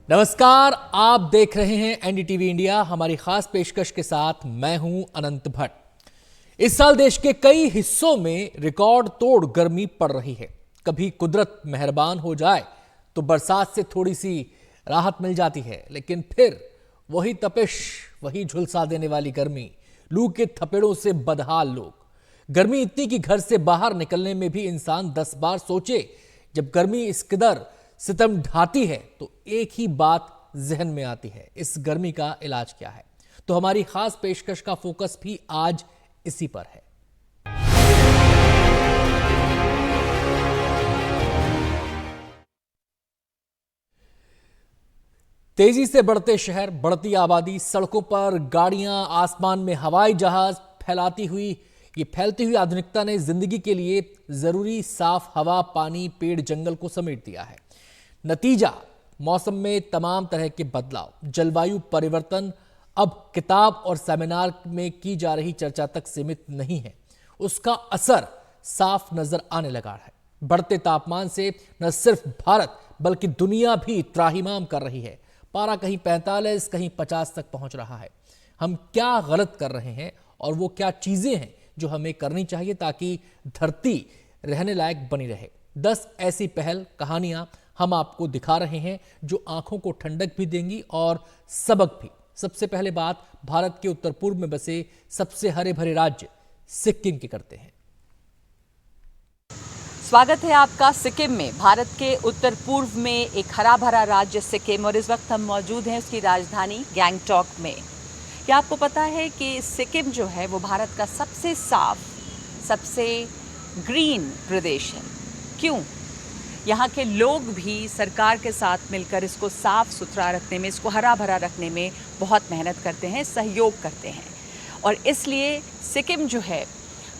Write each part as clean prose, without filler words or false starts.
नमस्कार, आप देख रहे हैं एनडीटीवी इंडिया। हमारी खास पेशकश के साथ मैं हूं अनंत भट्ट। इस साल देश के कई हिस्सों में रिकॉर्ड तोड़ गर्मी पड़ रही है। कभी कुदरत मेहरबान हो जाए तो बरसात से थोड़ी सी राहत मिल जाती है, लेकिन फिर वही तपिश, वही झुलसा देने वाली गर्मी, लू के थपेड़ों से बदहाल लोग। गर्मी इतनी कि घर से बाहर निकलने में भी इंसान 10 बार सोचे। जब गर्मी इस कदर सितम ढाती है तो एक ही बात जहन में आती है, इस गर्मी का इलाज क्या है। तो हमारी खास पेशकश का फोकस भी आज इसी पर है। तेजी से बढ़ते शहर, बढ़ती आबादी, सड़कों पर गाड़ियां, आसमान में हवाई जहाज, फैलती हुई आधुनिकता ने जिंदगी के लिए जरूरी साफ हवा, पानी, पेड़, जंगल को समेट दिया है। नतीजा, मौसम में तमाम तरह के बदलाव। जलवायु परिवर्तन अब किताब और सेमिनार में की जा रही चर्चा तक सीमित नहीं है, उसका असर साफ नजर आने लगा है। बढ़ते तापमान से न सिर्फ भारत बल्कि दुनिया भी त्राहिमाम कर रही है। पारा कहीं 45, कहीं 50 तक पहुंच रहा है। हम क्या गलत कर रहे हैं और वो क्या चीजें हैं जो हमें करनी चाहिए ताकि धरती रहने लायक बनी रहे। 10 ऐसी पहल कहानियां हम आपको दिखा रहे हैं जो आंखों को ठंडक भी देंगी और सबक भी। सबसे पहले बात भारत के उत्तर पूर्व में बसे सबसे हरे भरे राज्य सिक्किम की करते हैं। स्वागत है आपका सिक्किम में। भारत के उत्तर पूर्व में एक हरा भरा राज्य सिक्किम, और इस वक्त हम मौजूद हैं उसकी राजधानी गैंगटॉक में। क्या आपको पता है कि सिक्किम जो है वो भारत का सबसे साफ, सबसे ग्रीन प्रदेश है। क्यों? यहाँ के लोग भी सरकार के साथ मिलकर इसको साफ सुथरा रखने में, इसको हरा भरा रखने में बहुत मेहनत करते हैं, सहयोग करते हैं। और इसलिए सिक्किम जो है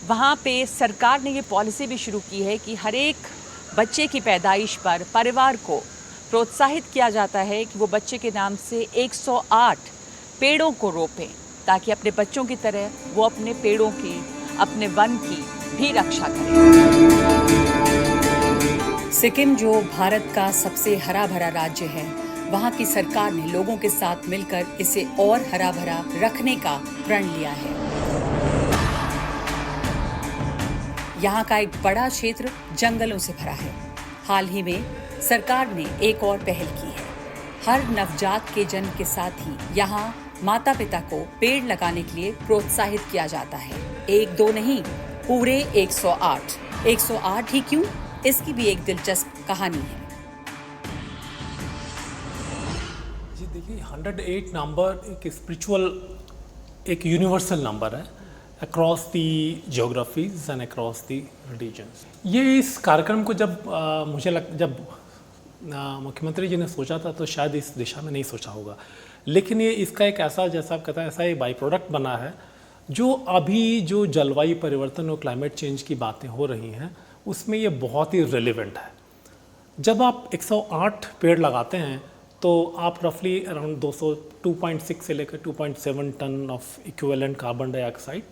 वहाँ पे सरकार ने ये पॉलिसी भी शुरू की है कि हर एक बच्चे की पैदाइश पर परिवार को प्रोत्साहित किया जाता है कि वो बच्चे के नाम से 108 पेड़ों को रोपें, ताकि अपने बच्चों की तरह वो अपने पेड़ों की, अपने वन की भी रक्षा करें। सिक्किम जो भारत का सबसे हरा भरा राज्य है, वहाँ की सरकार ने लोगों के साथ मिलकर इसे और हरा भरा रखने का प्रण लिया है। यहाँ का एक बड़ा क्षेत्र जंगलों से भरा है। हाल ही में सरकार ने एक और पहल की है। हर नवजात के जन्म के साथ ही यहाँ माता पिता को पेड़ लगाने के लिए प्रोत्साहित किया जाता है। 1-2 नहीं, पूरे 108। 108 ही क्यों? इसकी भी एक दिलचस्प कहानी है। जी देखिए, 108 नंबर एक स्पिरिचुअल, एक यूनिवर्सल नंबर है across the geographies and across the religions. ये इस कार्यक्रम को जब मुख्यमंत्री जी ने सोचा था तो शायद इस दिशा में नहीं सोचा होगा, लेकिन ये इसका एक ऐसा, जैसा आप कहते हैं, ऐसा एक बाई प्रोडक्ट बना है जो अभी जो जलवायु परिवर्तन और क्लाइमेट चेंज की बातें हो रही हैं उसमें ये बहुत ही रेलिवेंट है। जब आप 108 पेड़ लगाते हैं तो आप रफली अराउंड 2.6 से लेकर 2.7 ton of equivalent carbon dioxide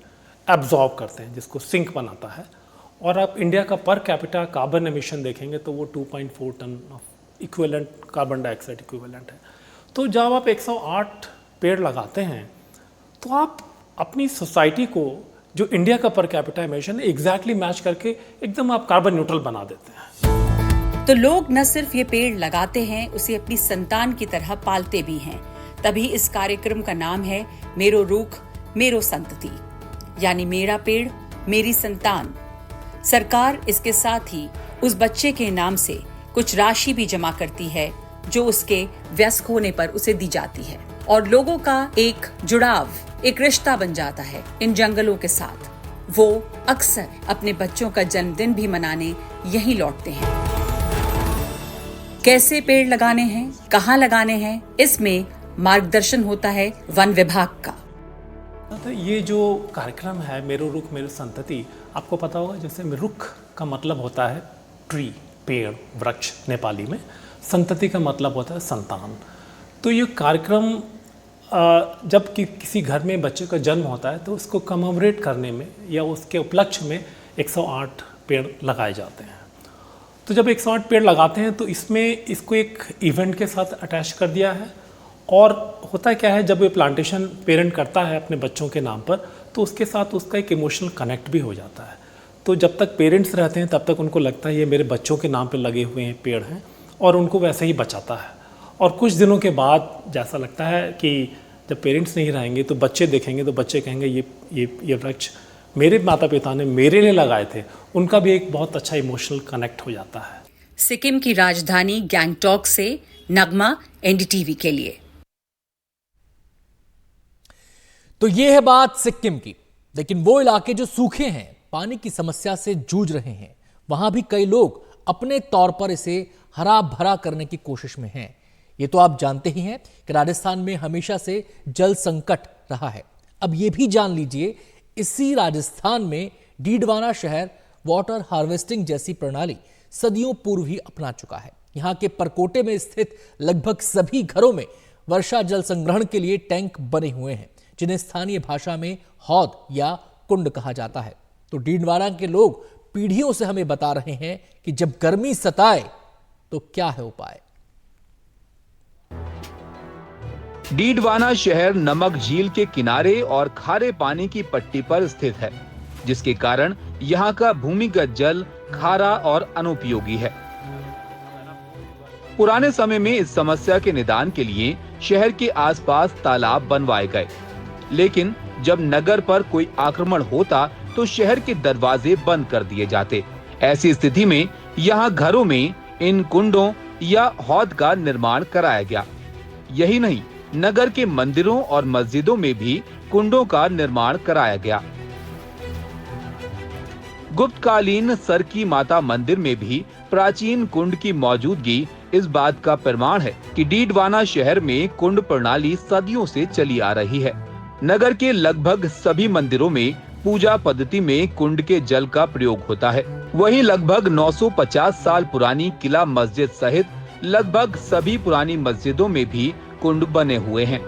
absorb करते हैं, जिसको सिंक बनाता है। और आप इंडिया का पर कैपिटा कार्बन एमिशन देखेंगे तो वो 2.4 ton of equivalent carbon dioxide equivalent है। तो जब आप 108 पेड़ लगाते हैं तो आप अपनी सोसाइटी को, जो इंडिया का पर कैपिटा एमिशन है, एग्जैक्टली मैच करके एकदम आप कार्बन न्यूट्रल बना देते हैं। तो लोग न सिर्फ ये पेड़ लगाते हैं, उसे अपनी संतान की तरह पालते भी हैं। तभी इस कार्यक्रम का नाम है मेरो रुख मेरो संतति, यानी मेरा पेड़ मेरी संतान। सरकार इसके साथ ही उस बच्चे के नाम से कुछ राशि भी जमा करती है जो उसके वयस्क होने पर उसे दी जाती है, और लोगों का एक जुड़ाव, एक रिश्ता बन जाता है इन जंगलों के साथ। वो अक्सर अपने बच्चों का जन्मदिन भी मनाने यहीं लौटते हैं। कैसे पेड़ लगाने हैं, कहाँ लगाने हैं, इसमें मार्गदर्शन होता है वन विभाग का। तो ये जो कार्यक्रम है मेरो रुख मेरो संतति, आपको पता होगा, जैसे रुख का मतलब होता है ट्री, पेड़, वृक्ष नेपाली में। संतति का मतलब होता है संतान। तो ये कार्यक्रम जब किसी घर में बच्चे का जन्म होता है तो उसको कमेमोरेट करने में या उसके उपलक्ष्य में 108 पेड़ लगाए जाते हैं। तो जब 108 पेड़ लगाते हैं तो इसमें इसको एक इवेंट के साथ अटैच कर दिया है। और होता क्या है, जब ये प्लांटेशन पेरेंट करता है अपने बच्चों के नाम पर तो उसके साथ उसका एक इमोशनल कनेक्ट भी हो जाता है। तो जब तक पेरेंट्स रहते हैं तब तक उनको लगता है ये मेरे बच्चों के नाम पर लगे हुए हैं पेड़ हैं, और उनको वैसे ही बचाता है। और कुछ दिनों के बाद जैसा लगता है कि जब पेरेंट्स नहीं रहेंगे तो बच्चे देखेंगे तो बच्चे कहेंगे ये वृक्ष मेरे माता पिता ने मेरे लिए लगाए थे। उनका भी एक बहुत अच्छा इमोशनल कनेक्ट हो जाता है। सिक्किम की राजधानी गैंगटॉक से नगमा, एनडीटीवी के लिए। तो ये है बात सिक्किम की, लेकिन वो इलाके जो सूखे हैं, पानी की समस्या से जूझ रहे हैं, वहां भी कई लोग अपने तौर पर इसे हरा भरा करने की कोशिश में हैं। ये तो आप जानते ही हैं कि राजस्थान में हमेशा से जल संकट रहा है। अब ये भी जान लीजिए, इसी राजस्थान में डीडवाना शहर वाटर हार्वेस्टिंग जैसी प्रणाली सदियों पूर्व ही अपना चुका है। यहाँ के परकोटे में स्थित लगभग सभी घरों में वर्षा जल संग्रहण के लिए टैंक बने हुए हैं, जिन्हें स्थानीय भाषा में हौद या कुंड कहा जाता है। तो डीडवाना के लोग पीढ़ियों से हमें बता रहे हैं कि जब गर्मी सताए तो क्या है उपाय। डीडवाना शहर नमक झील के किनारे और खारे पानी की पट्टी पर स्थित है, जिसके कारण यहाँ का भूमिगत जल खारा और अनुपयोगी है। पुराने समय में इस समस्या के निदान के लिए शहर के आसपास तालाब बनवाए गए, लेकिन जब नगर पर कोई आक्रमण होता तो शहर के दरवाजे बंद कर दिए जाते। ऐसी स्थिति में यहाँ घरों में इन कुंडों या हौद का निर्माण कराया गया। यही नहीं, नगर के मंदिरों और मस्जिदों में भी कुंडों का निर्माण कराया गया। गुप्तकालीन सरकी माता मंदिर में भी प्राचीन कुंड की मौजूदगी इस बात का प्रमाण है कि डीडवाना शहर में कुंड प्रणाली सदियों से चली आ रही है। नगर के लगभग सभी मंदिरों में पूजा पद्धति में कुंड के जल का प्रयोग होता है। वहीं लगभग 950 साल पुरानी किला मस्जिद सहित लगभग सभी पुरानी मस्जिदों में भी कुंड बने हुए हैं,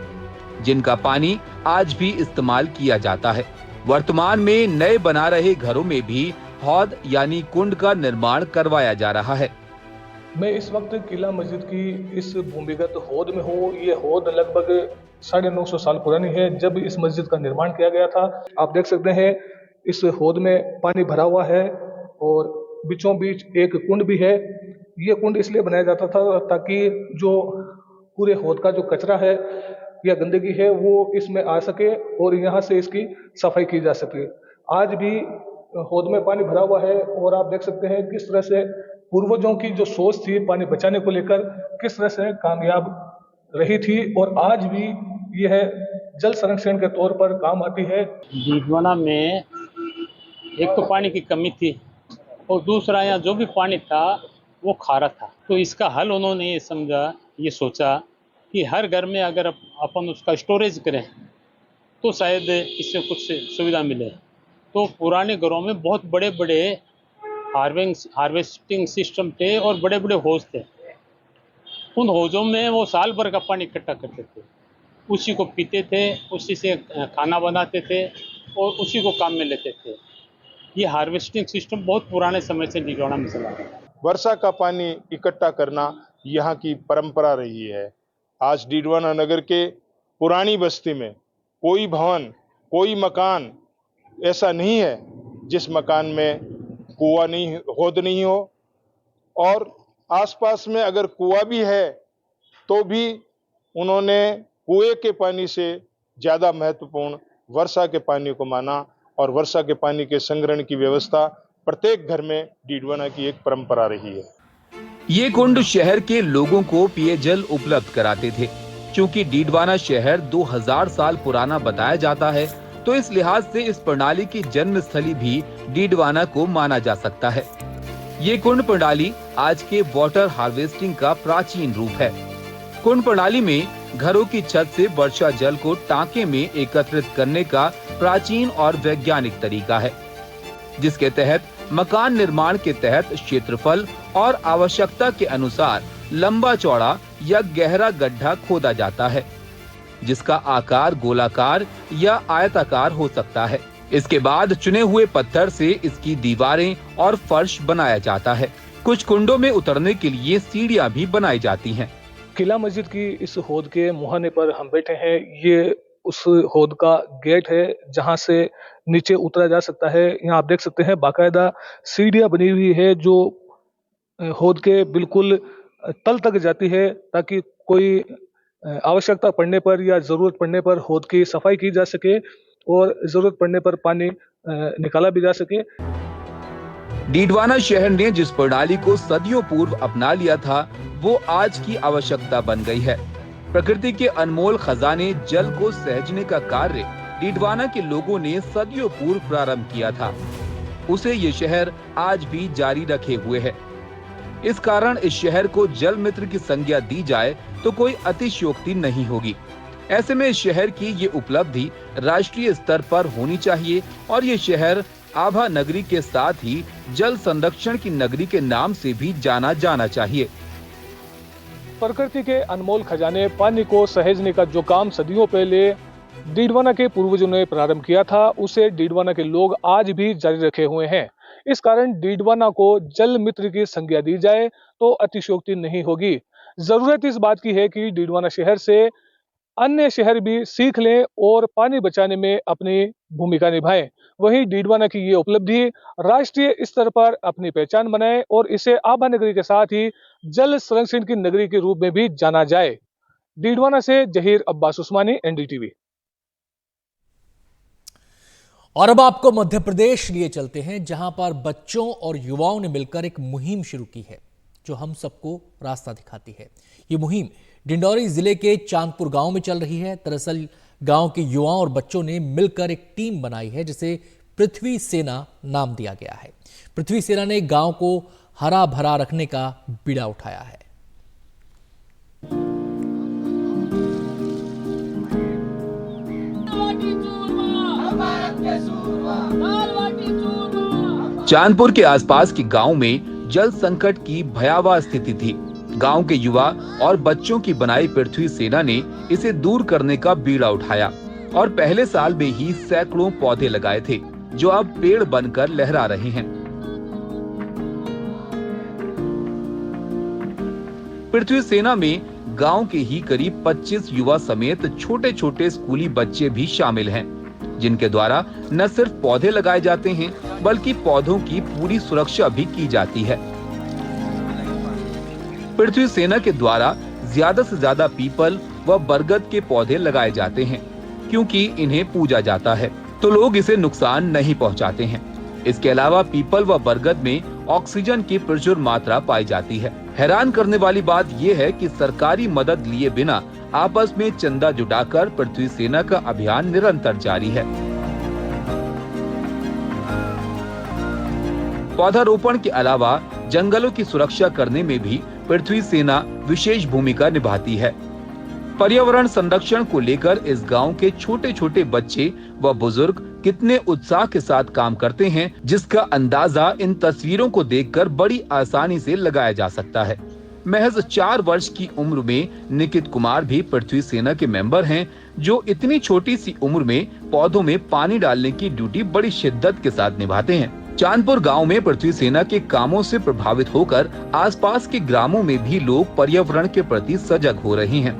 जिनका पानी आज भी इस्तेमाल किया जाता है। वर्तमान में नए बना रहे घरों में भी हौद यानी कुंड का निर्माण करवाया जा रहा है। मैं इस वक्त किला मस्जिद की इस भूमिगत हौद में हूँ। ये हौद लगभग 950 साल पुरानी है। जब इस मस्जिद का निर्माण किया गया था, आप देख सकते हैं इस हौद में पानी भरा हुआ है और बीचों बीच एक कुंड भी है। ये कुंड इसलिए बनाया जाता था ताकि जो पूरे हौद का जो कचरा है या गंदगी है वो इसमें आ सके और यहाँ से इसकी सफाई की जा सके। आज भी हौद में पानी भरा हुआ है और आप देख सकते हैं किस तरह से पूर्वजों की जो सोच थी पानी बचाने को लेकर किस तरह से कामयाब रही थी और आज भी यह जल संरक्षण के तौर पर काम आती है। डीडवाना में एक तो पानी की कमी थी और दूसरा यहाँ जो भी पानी था वो खारा था। तो इसका हल उन्होंने ये समझा, ये सोचा कि हर घर में अगर अपन उसका स्टोरेज करें तो शायद इससे कुछ सुविधा मिले। तो पुराने घरों में बहुत बड़े बड़े हार्वेस्टिंग सिस्टम थे और बड़े बड़े हौज थे। उन हौजों में वो साल भर का पानी इकट्ठा करते थे, उसी को पीते थे, उसी से खाना बनाते थे और उसी को काम में लेते थे। ये हार्वेस्टिंग सिस्टम बहुत पुराने समय से डीडवाना में चला है। वर्षा का पानी इकट्ठा करना यहाँ की परंपरा रही है। आज डीडवाना नगर के पुरानी बस्ती में कोई भवन, कोई मकान ऐसा नहीं है जिस मकान में कुआं नहीं, हौद नहीं हो। और आसपास में अगर कुआं भी है तो भी उन्होंने कुएं के पानी से ज़्यादा महत्वपूर्ण वर्षा के पानी को माना और वर्षा के पानी के संग्रहण की व्यवस्था प्रत्येक घर में डीडवाना की एक परंपरा रही है। ये कुंड शहर के लोगों को पेयजल उपलब्ध कराते थे। क्योंकि डीडवाना शहर 2000 साल पुराना बताया जाता है, तो इस लिहाज से इस प्रणाली की जन्मस्थली भी डीडवाना को माना जा सकता है। ये कुंड प्रणाली आज के वाटर हार्वेस्टिंग का प्राचीन रूप है। कुंड प्रणाली में घरों की छत से वर्षा जल को टांके में एकत्रित करने का प्राचीन और वैज्ञानिक तरीका है, जिसके तहत मकान निर्माण के तहत क्षेत्रफल और आवश्यकता के अनुसार लंबा चौड़ा या गहरा गड्ढा खोदा जाता है, जिसका आकार गोलाकार या आयताकार हो सकता है। इसके बाद चुने हुए पत्थर से इसकी दीवारें और फर्श बनाया जाता है। कुछ कुंडों में उतरने के लिए सीढ़ियां भी बनाई जाती हैं। किला मस्जिद की इस हौद के मुहाने पर हम बैठे हैं। ये उस हौद का गेट है जहां से नीचे उतरा जा सकता है। यहाँ आप देख सकते हैं बाकायदा सीढ़ियां बनी हुई है जो हौद के बिल्कुल तल तक जाती है, ताकि कोई आवश्यकता पड़ने पर या जरूरत पड़ने पर हौद की सफाई की जा सके और जरूरत पड़ने पर पानी निकाला भी जा सके। डीडवाना शहर ने जिस प्रणाली को सदियों पूर्व अपना लिया था, वो आज की आवश्यकता बन गई है। प्रकृति के अनमोल खजाने जल को सहेजने का कार्य डीडवाना के लोगों ने सदियों पूर्व प्रारंभ किया था। उसे ये शहर आज भी जारी रखे हुए है। इस कारण इस शहर को जल मित्र की संज्ञा दी जाए तो कोई अतिशयोक्ति नहीं होगी। ऐसे में इस शहर की ये उपलब्धि राष्ट्रीय स्तर पर होनी चाहिए और ये शहर आभा नगरी के साथ ही जल संरक्षण की नगरी के नाम से भी जाना जाना चाहिए। प्रकृति के अनमोल खजाने पानी को सहेजने का जो काम सदियों पहले डीडवाना के पूर्वजों ने प्रारंभ किया था, उसे डीडवाना के लोग आज भी जारी रखे हुए हैं। इस कारण डीडवाना को जल मित्र की संज्ञा दी जाए तो अतिशयोक्ति नहीं होगी। जरूरत इस बात की है कि डीडवाना शहर से अन्य शहर भी सीख लें और पानी बचाने में अपनी भूमिका निभाएं। वहीं डीडवाना की ये उपलब्धि राष्ट्रीय स्तर पर अपनी पहचान बनाए और इसे आभा नगरी के साथ ही जल संरक्षण की नगरी के रूप में भी जाना जाए। डीडवाना से जहीर अब्बास उस्मानी, एनडीटीवी। और अब आपको मध्य प्रदेश लिए चलते हैं, जहां पर बच्चों और युवाओं ने मिलकर एक मुहिम शुरू की है जो हम सबको रास्ता दिखाती है। ये मुहिम डिंडौरी जिले के चांदपुर गांव में चल रही है। दरअसल गांव के युवाओं और बच्चों ने मिलकर एक टीम बनाई है जिसे पृथ्वी सेना नाम दिया गया है। पृथ्वी सेना ने गांव को हरा भरा रखने का बीड़ा उठाया है। चांदपुर के आसपास के गांव में जल संकट की भयावह स्थिति थी। गांव के युवा और बच्चों की बनाई पृथ्वी सेना ने इसे दूर करने का बीड़ा उठाया और पहले साल में ही सैकड़ों पौधे लगाए थे जो अब पेड़ बनकर लहरा रहे हैं। पृथ्वी सेना में गांव के ही करीब 25 युवा समेत छोटे छोटे स्कूली बच्चे भी शामिल हैं, जिनके द्वारा न सिर्फ पौधे लगाए जाते हैं बल्कि पौधों की पूरी सुरक्षा भी की जाती है। पृथ्वी सेना के द्वारा ज्यादा से ज्यादा पीपल व बरगद के पौधे लगाए जाते हैं क्योंकि इन्हें पूजा जाता है तो लोग इसे नुकसान नहीं पहुंचाते हैं। इसके अलावा पीपल व बरगद में ऑक्सीजन की प्रचुर मात्रा पाई जाती है। हैरान करने वाली बात यह है कि सरकारी मदद लिए बिना आपस में चंदा जुटाकर पृथ्वी सेना का अभियान निरंतर जारी है। पौधारोपण के अलावा जंगलों की सुरक्षा करने में भी पृथ्वी सेना विशेष भूमिका निभाती है। पर्यावरण संरक्षण को लेकर इस गांव के छोटे छोटे बच्चे व बुजुर्ग कितने उत्साह के साथ काम करते हैं, जिसका अंदाजा इन तस्वीरों को देखकर बड़ी आसानी से लगाया जा सकता है। महज 4 वर्ष की उम्र में निकित कुमार भी पृथ्वी सेना के मेंबर हैं, जो इतनी छोटी सी उम्र में पौधों में पानी डालने की ड्यूटी बड़ी शिद्दत के साथ निभाते हैं। चांदपुर गांव में पृथ्वी सेना के कामों से प्रभावित होकर आसपास के ग्रामों में भी लोग पर्यावरण के प्रति सजग हो रहे हैं।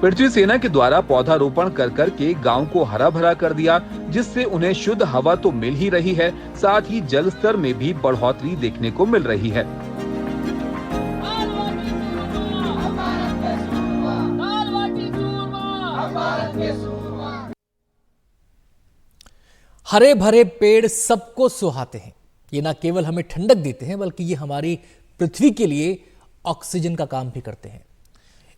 पृथ्वी सेना के द्वारा पौधारोपण कर करके गांव को हरा भरा कर दिया, जिससे उन्हें शुद्ध हवा तो मिल ही रही है, साथ ही जल स्तर में भी बढ़ोतरी देखने को मिल रही है। हरे भरे पेड़ सबको सुहाते हैं। ये न केवल हमें ठंडक देते हैं बल्कि ये हमारी पृथ्वी के लिए ऑक्सीजन का काम भी करते हैं।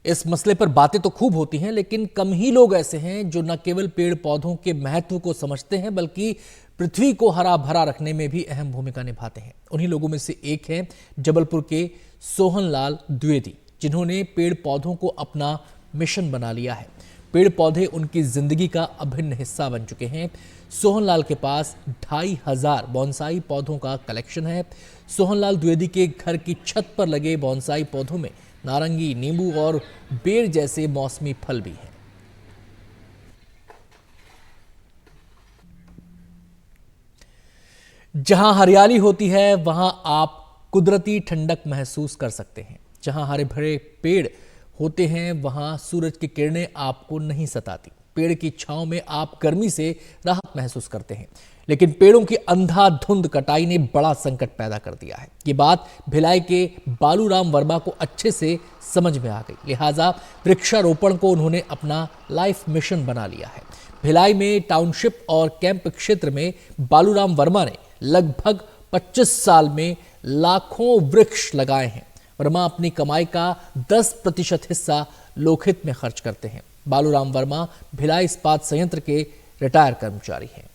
इस मसले पर बातें तो खूब होती हैं, लेकिन कम ही लोग ऐसे हैं जो न केवल पेड़ पौधों के महत्व को समझते हैं बल्कि पृथ्वी को हरा भरा रखने में भी अहम भूमिका निभाते हैं। उन्हीं लोगों में से एक हैं जबलपुर के सोहनलाल द्विवेदी, जिन्होंने पेड़ पौधों को अपना मिशन बना लिया है। पेड़ पौधे उनकी जिंदगी का अभिन्न हिस्सा बन चुके हैं। सोहनलाल के पास 2500 बोनसाई पौधों का कलेक्शन है। सोहनलाल द्विवेदी के घर की छत पर लगे बोनसाई पौधों में नारंगी, नींबू और बेर जैसे मौसमी फल भी हैं। जहां हरियाली होती है वहां आप कुदरती ठंडक महसूस कर सकते हैं। जहां हरे भरे पेड़ होते हैं वहां सूरज की किरणें आपको नहीं सताती। पेड़ की छांव में आप गर्मी से राहत महसूस करते हैं। लेकिन पेड़ों की अंधाधुंध कटाई ने बड़ा संकट पैदा कर दिया है। ये बात भिलाई के बालूराम वर्मा को अच्छे से समझ में आ गई, लिहाजा वृक्षारोपण को उन्होंने अपना लाइफ मिशन बना लिया है। भिलाई में टाउनशिप और कैंप क्षेत्र में बालूराम वर्मा ने लगभग 25 साल में लाखों वृक्ष लगाए हैं। वर्मा अपनी कमाई का 10% हिस्सा लोकहित में खर्च करते हैं। बालूराम वर्मा भिलाई इस्पात संयंत्र के रिटायर कर्मचारी हैं।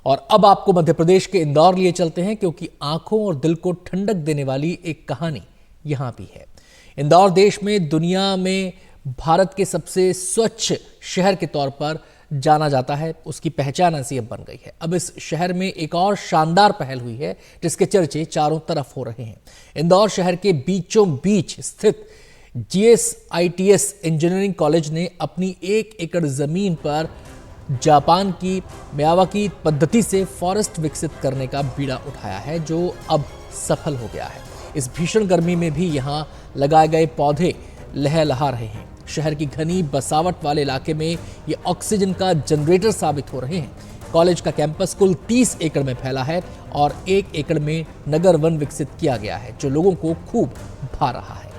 और अब आपको मध्य प्रदेश के इंदौर लिए चलते हैं, क्योंकि आंखों और दिल को ठंडक देने वाली एक कहानी यहां भी है। इंदौर देश में, दुनिया में भारत के सबसे स्वच्छ शहर के तौर पर जाना जाता है। उसकी पहचान ऐसी अब बन गई है। अब इस शहर में एक और शानदार पहल हुई है जिसके चर्चे चारों तरफ हो रहे हैं। इंदौर शहर के बीचों बीच स्थित GSITS इंजीनियरिंग कॉलेज ने अपनी 1 एकड़ जमीन पर जापान की मियावाकी पद्धति से फॉरेस्ट विकसित करने का बीड़ा उठाया है, जो अब सफल हो गया है। इस भीषण गर्मी में भी यहाँ लगाए गए पौधे लहलहा रहे हैं। शहर की घनी बसावट वाले इलाके में ये ऑक्सीजन का जनरेटर साबित हो रहे हैं। कॉलेज का कैंपस कुल 30 एकड़ में फैला है और 1 एकड़ में नगर वन विकसित किया गया है, जो लोगों को खूब भा रहा है।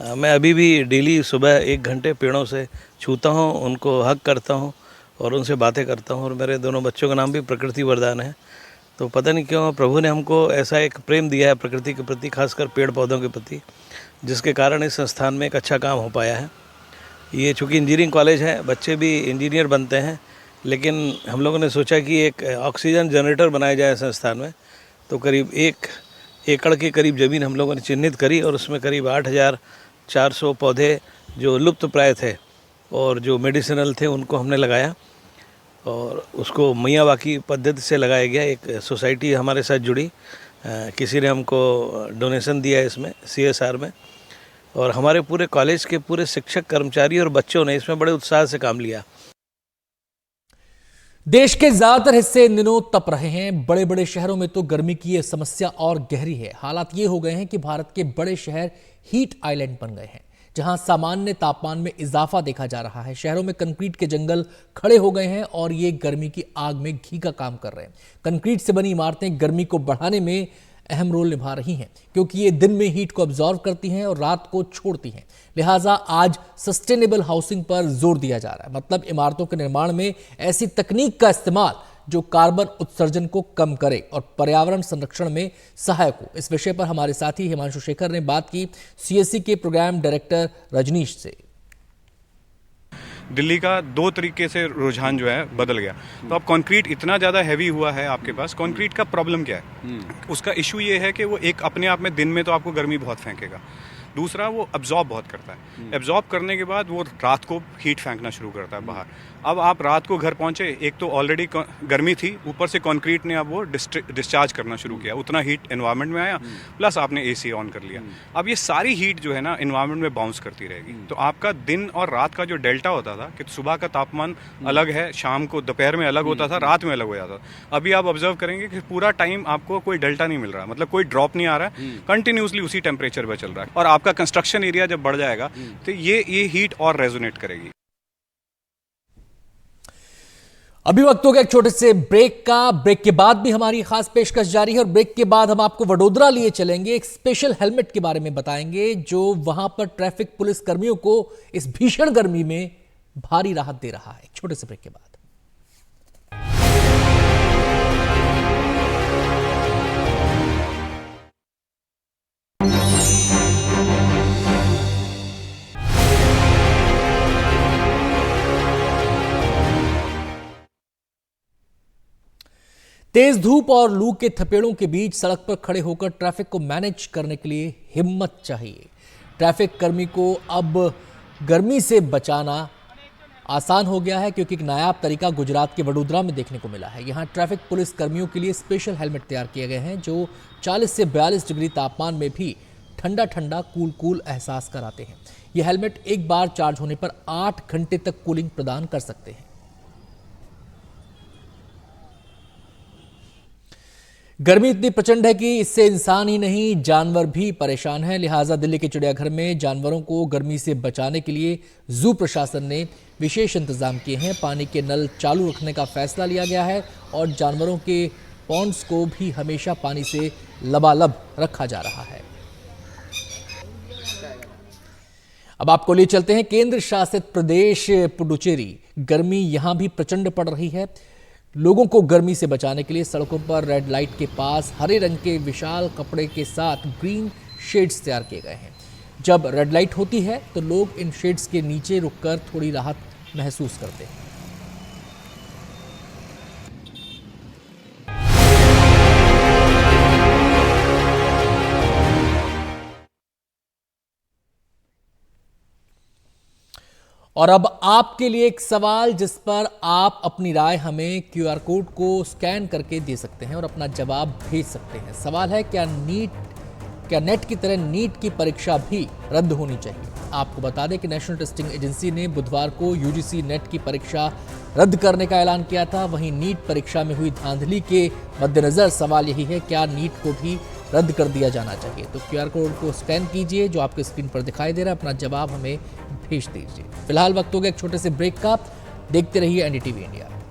मैं अभी भी डेली सुबह 1 घंटे पेड़ों से छूता हूँ, उनको हग करता हूँ और उनसे बातें करता हूँ। और मेरे दोनों बच्चों का नाम भी प्रकृति वरदान है। तो पता नहीं क्यों प्रभु ने हमको ऐसा एक प्रेम दिया है प्रकृति के प्रति, खासकर पेड़ पौधों के प्रति, जिसके कारण इस संस्थान में एक अच्छा काम हो पाया है। ये चूँकि इंजीनियरिंग कॉलेज है, बच्चे भी इंजीनियर बनते हैं, लेकिन हम लोगों ने सोचा कि एक ऑक्सीजन जनरेटर बनाया जाए संस्थान में। तो करीब 1 एकड़ के करीब ज़मीन हम लोगों ने चिन्हित करी और उसमें करीब 8400 पौधे जो लुप्त प्राय थे और जो मेडिसिनल थे उनको हमने लगाया और उसको मियावाकी पद्धति से लगाया गया। एक सोसाइटी हमारे साथ जुड़ी, किसी ने हमको डोनेशन दिया है इसमें CSR में, और हमारे पूरे कॉलेज के पूरे शिक्षक, कर्मचारी और बच्चों ने इसमें बड़े उत्साह से काम लिया। देश के ज्यादातर हिस्से इन दिनों तप रहे हैं। बड़े बड़े शहरों में तो गर्मी की ये समस्या और गहरी है। हालात ये हो गए हैं कि भारत के बड़े शहर हीट आइलैंड बन गए हैं, जहां सामान्य तापमान में इजाफा देखा जा रहा है। शहरों में कंक्रीट के जंगल खड़े हो गए हैं और ये गर्मी की आग में घी का काम कर रहे हैं। कंक्रीट से बनी इमारतें गर्मी को बढ़ाने में अहम रोल निभा रही हैं, क्योंकि ये दिन में हीट को ऑब्जॉर्व करती हैं और रात को छोड़ती हैं। लिहाजा आज सस्टेनेबल हाउसिंग पर जोर दिया जा रहा है, मतलब इमारतों के निर्माण में ऐसी तकनीक का इस्तेमाल जो कार्बन उत्सर्जन को कम करे और पर्यावरण संरक्षण में सहायक हो। इस विषय पर हमारे साथी हिमांशु शेखर ने बात की CSE के प्रोग्राम डायरेक्टर रजनीश से। दिल्ली का 2 तरीके से रुझान जो है बदल गया। तो अब कंक्रीट इतना ज़्यादा हैवी हुआ है आपके पास। कंक्रीट का प्रॉब्लम क्या है? उसका इशू ये है कि वो एक अपने आप में दिन में तो आपको गर्मी बहुत फेंकेगा, दूसरा वो एब्जॉर्ब बहुत करता है। एब्जॉर्ब करने के बाद वो रात को हीट फेंकना शुरू करता है बाहर। अब आप रात को घर पहुंचे, एक तो ऑलरेडी गर्मी थी, ऊपर से कंक्रीट ने अब वो डिस्चार्ज करना शुरू किया, उतना हीट एनवायरनमेंट में आया, प्लस आपने AC ऑन कर लिया। अब ये सारी हीट जो है ना एनवायरनमेंट में बाउंस करती रहेगी। तो आपका दिन और रात का जो डेल्टा होता था कि सुबह का तापमान अलग है, शाम को दोपहर में अलग होता था, रात में अलग हो जाता था। अभी आप ऑब्जर्व करेंगे कि पूरा टाइम आपको कोई डेल्टा नहीं मिल रहा, मतलब कोई ड्रॉप नहीं आ रहा है, कंटिन्यूसली उसी टेम्परेचर पर चल रहा है। और आपका कंस्ट्रक्शन एरिया जब बढ़ जाएगा तो ये हीट और रेजोनेट करेगी। अभी वक्त हो गया एक छोटे से ब्रेक का। ब्रेक के बाद भी हमारी खास पेशकश जारी है और ब्रेक के बाद हम आपको वडोदरा लिए चलेंगे। एक स्पेशल हेलमेट के बारे में बताएंगे जो वहां पर ट्रैफिक पुलिस कर्मियों को इस भीषण गर्मी में भारी राहत दे रहा है। छोटे से ब्रेक के बाद तेज धूप और लू के थपेड़ों के बीच सड़क पर खड़े होकर ट्रैफिक को मैनेज करने के लिए हिम्मत चाहिए। ट्रैफिक कर्मी को अब गर्मी से बचाना आसान हो गया है, क्योंकि एक नायाब तरीका गुजरात के वडोदरा में देखने को मिला है। यहाँ ट्रैफिक पुलिस कर्मियों के लिए स्पेशल हेलमेट तैयार किए गए हैं जो 40 से 42 डिग्री तापमान में भी ठंडा ठंडा कूल कूल एहसास कराते हैं। ये हेलमेट एक बार चार्ज होने पर 8 घंटे तक कूलिंग प्रदान कर सकते हैं। गर्मी इतनी प्रचंड है कि इससे इंसान ही नहीं जानवर भी परेशान हैं। लिहाजा दिल्ली के चिड़ियाघर में जानवरों को गर्मी से बचाने के लिए जू प्रशासन ने विशेष इंतजाम किए हैं। पानी के नल चालू रखने का फैसला लिया गया है और जानवरों के पॉन्ड्स को भी हमेशा पानी से लबालब रखा जा रहा है। अब आपको ले चलते हैं केंद्र शासित प्रदेश पुडुचेरी। गर्मी यहां भी प्रचंड पड़ रही है। लोगों को गर्मी से बचाने के लिए सड़कों पर रेड लाइट के पास हरे रंग के विशाल कपड़े के साथ ग्रीन शेड्स तैयार किए गए हैं। जब रेड लाइट होती है तो लोग इन शेड्स के नीचे रुककर थोड़ी राहत महसूस करते हैं। और अब आपके लिए एक सवाल जिस पर आप अपनी राय हमें QR कोड को स्कैन करके दे सकते हैं और अपना जवाब भेज सकते हैं। सवाल है, क्या नेट की तरह नीट की परीक्षा भी रद्द होनी चाहिए? आपको बता दें कि नेशनल टेस्टिंग एजेंसी ने बुधवार को UGC नेट की परीक्षा रद्द करने का ऐलान किया था। वहीं नीट परीक्षा में हुई धांधली के मद्देनजर सवाल यही है, क्या नीट को भी रद्द कर दिया जाना चाहिए? तो QR कोड को स्कैन कीजिए जो आपके स्क्रीन पर दिखाई दे रहा है, अपना जवाब हमें भेज दीजिए। फिलहाल वक्त हो गया एक छोटे से ब्रेक का। देखते रहिए NDTV इंडिया।